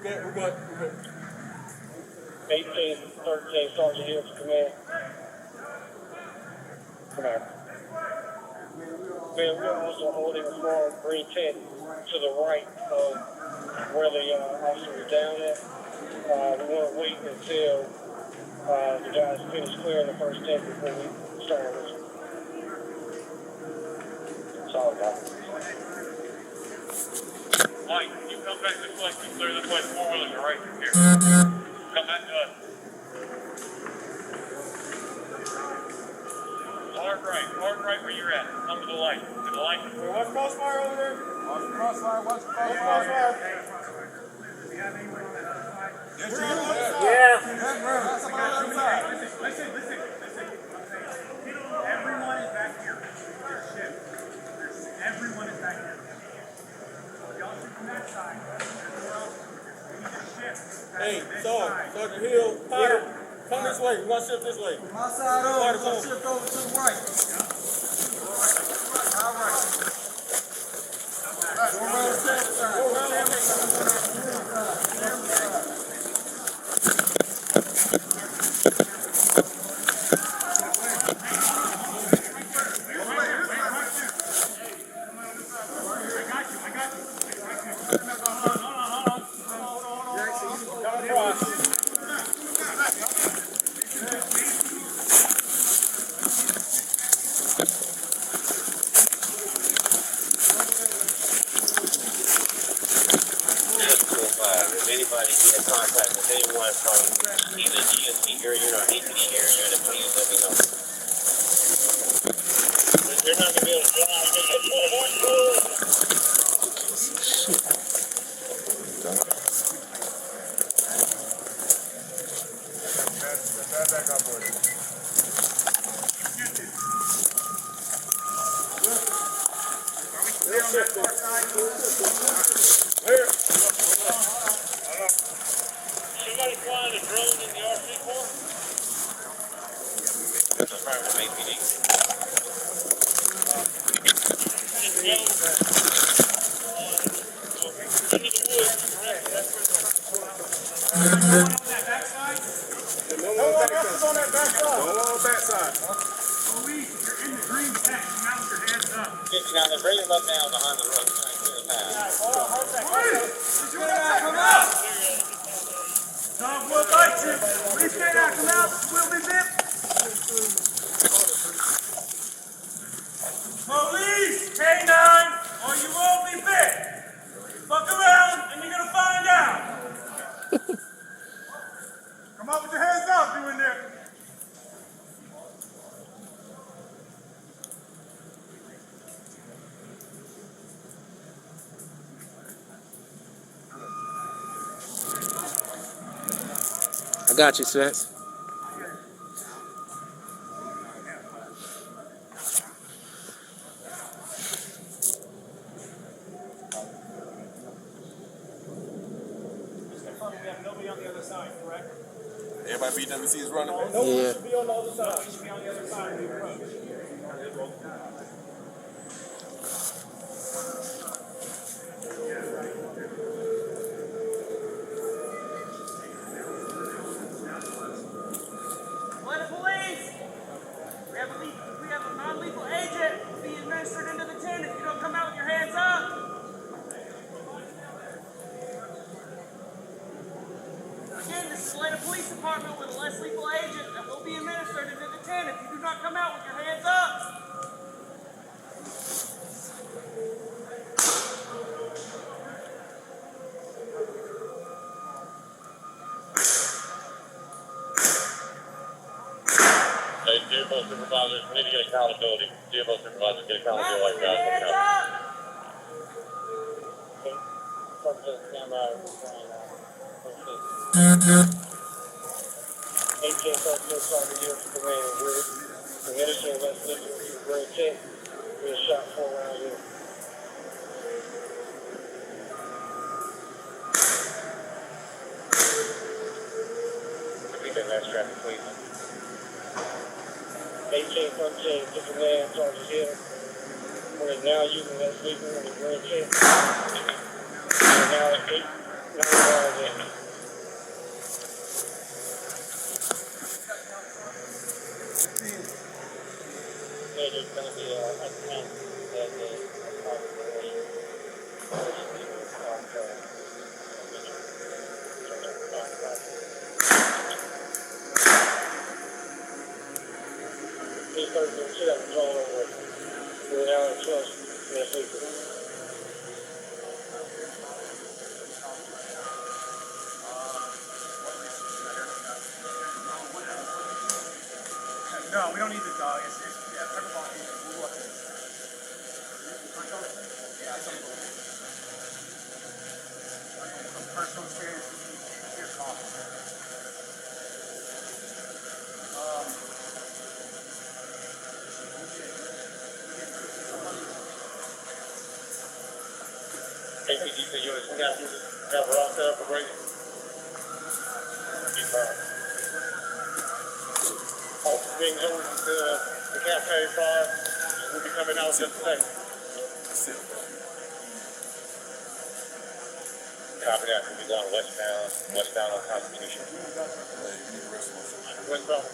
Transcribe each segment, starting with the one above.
good. 18, 13, Sergeant Hill to command. Come here. Man, we're also holding a small green tent to the right of where the officer was down at. We want to wait until the guys finish clearing the first tent before we start this. Solid, guys. Mike, you come back this way. You clear this way. The four-wheelers are right through here. Come back to us. Hard right where you're at. Come to the light. To the light. Watch crossfire over there. Watch the crossfire. Yeah. Listen. Everyone is back here. Everyone is back here. Y'all shoot from that side. We need to shift. Hey, Sergeant Hill, Potter, come this way. We're going to shift this way. My side over, we'll shift over to the right. All right. Go around the center side. Go around the center side. If anybody get in contact with anyone from either GSP area or APD area, then please let me know. They're not going to be able to drive. Back up with it. Are we on that far side? Where? Somebody flying a drone in the RC-4? That's a private of APD. Now they're bringing them up now behind the road, trying to clear the path. Did you not come out? Dog will bite you. Please stay out, come out. We'll be zipped. Police, K9, or you won't be bit. Fuck around and you're gonna find out. Come up with your hands up, you in there. I got you, Sets. Nobody on the other side, correct? Everybody BWC is running? Yeah. Nobody should be on the other side. Nobody should be on the other side of the approach. We have a non-lethal agent be administered into the tent if you don't come out with your hands up. Again, this is Atlanta Police Department with a less lethal agent that will be administered into the tent if you do not come out with your hands up. Hey, DFO supervisors, we need to get accountability. DFO supervisors, get accountability like that. Camera. 18 Southwest Sergeant Hill to command. We're ministering less living to the green tent. We were shot 4 rounds in. Repeat that last traffic, please. 1813 to command, Sergeant Hill. We're now using less living on the green tent. We're now at 8. There's going to be a tent that is he started doing shit up and all over it. We're now in trust in the secret. No, we don't need the dog. It's yeah, pepperball. We'll look at it. Yeah, some personal experience. Your coffee. APDC units, we got her off there for break. All things over to the cafe bar. We'll be coming out just today. Copy that. We'll be going westbound on Constitution. Westbound.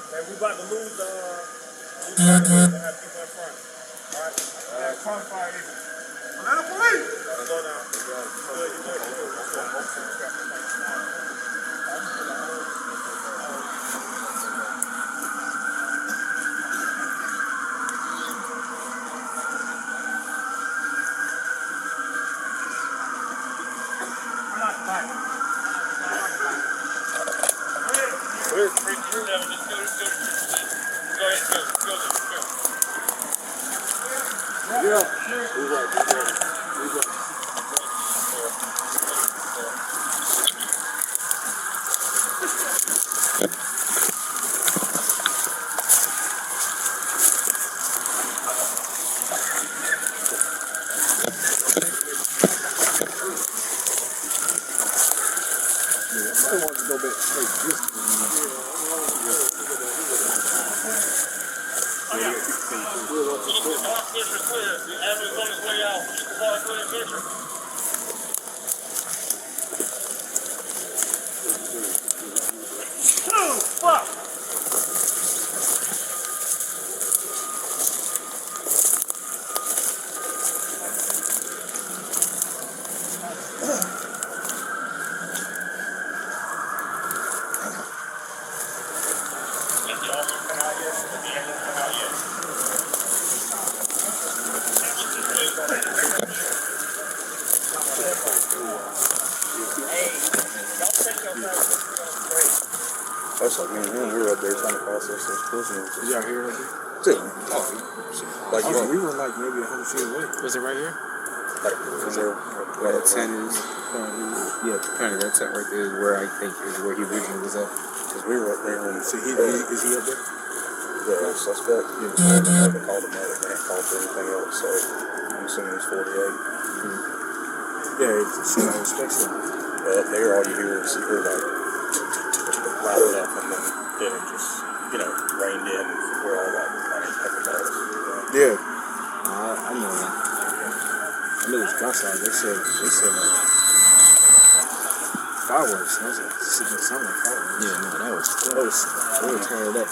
Hey, we about to lose, we have people in front. Alright? Crossfire agent. Atlanta police! Go down. We're not fighting. That's like me and him. We were up there trying to process those prisoners. Did y'all hear it? Too. Like, We were like maybe 100 feet away. was it right here? Like, from where Where the tent is? Yeah, apparently that tent right there is where I think is where he originally was at. because we were up there and So is he up there? the suspect, they called him out. They hadn't called for anything else, so I'm assuming he's 48. Yeah, it's inspection. But up there, all you hear is like loud enough, and then it just rained in. We're all like pepper balls. Yeah. I know that. I knew it was outside. They said fireworks. I was like, something like fireworks. Yeah, no, that was turned up.